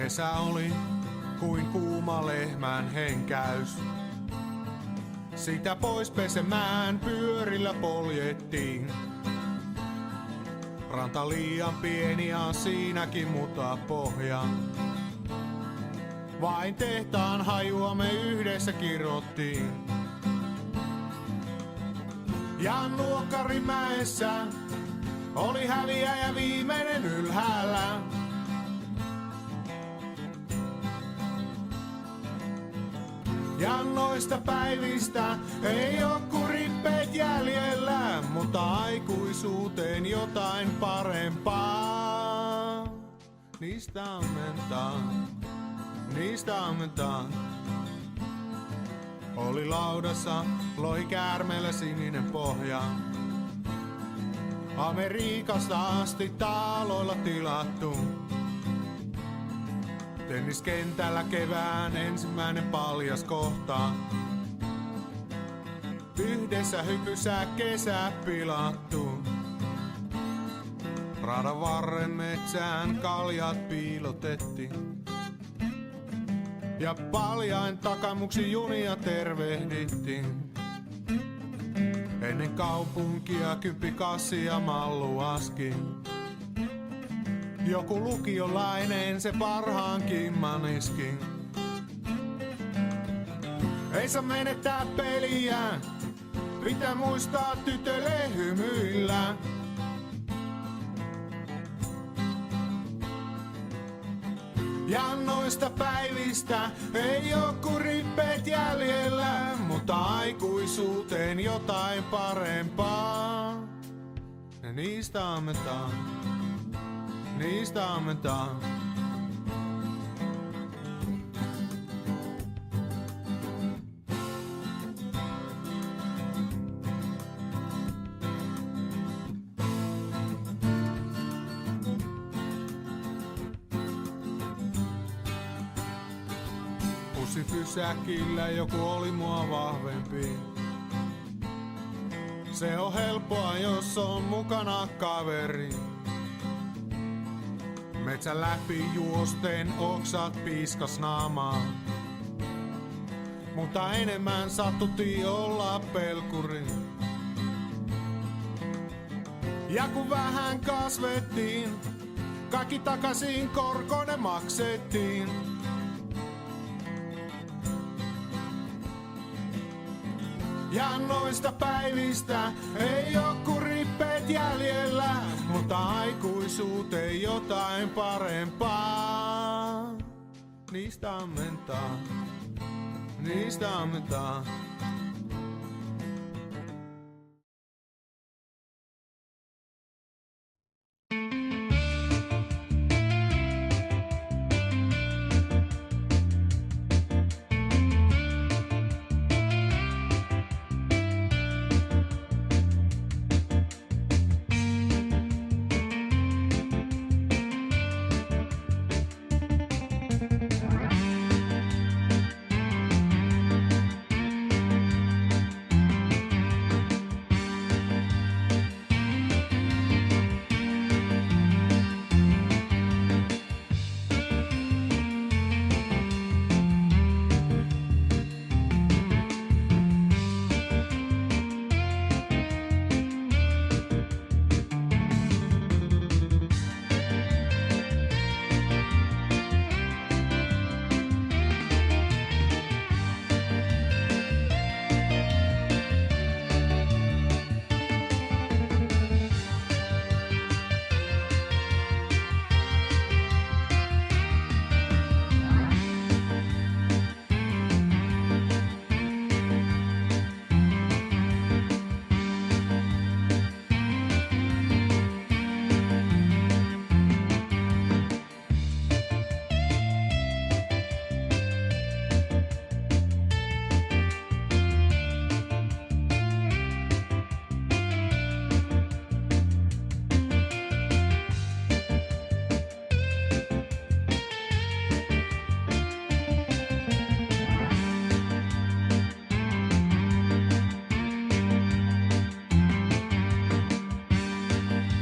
Kesä oli kuin kuuma lehmän henkäys. Sitä pois pesemään pyörillä poljettiin. Ranta liian pieni ja siinäkin muta pohja. Vain tehtaan hajua me yhdessä kirottiin. Ja Nuokkarimäessä oli häviäjä viimeinen ylhäällä. Ja noista päivistä ei oo kuin rippeet jäljellä, mutta aikuisuuteen jotain parempaa. Niistä ammentaan, niistä ammentaan. Oli laudassa lohikäärmeellä sininen pohja. Amerikasta asti taloilla tilattu. Tenniskentällä kevään ensimmäinen paljas kohta. Yhdessä hypyssä kesä pilattu. Radan varren metsään kaljat piilotettiin. Ja paljain takamuksi junia tervehdittiin. Ennen kaupunkia kympikassi ja malluaski. Joku lukiolainen se parhaankin maniski. Ei saa menettää peliä, pitää muistaa tytölle hymyillä. Ja noista päivistä ei oo kuin rippeet jäljellä, mutta aikuisuuteen jotain parempaa. Ja niistä ammentaan, niistä ammentaan. Bussipysäkillä joku oli mua vahvempi. Se on helppoa, jos on mukana kaveri. Metsän läpi juosten oksat piiskas naamaa. Mutta enemmän sattutti olla pelkuri. Ja kun vähän kasvettiin, kaikki takaisin korkone maksettiin. Ja noista päivistä ei oo kuin rippeet jäljellä, mutta aikuisuuteen jotain parempaa. Niistä ammentaan, niistä ammentaan.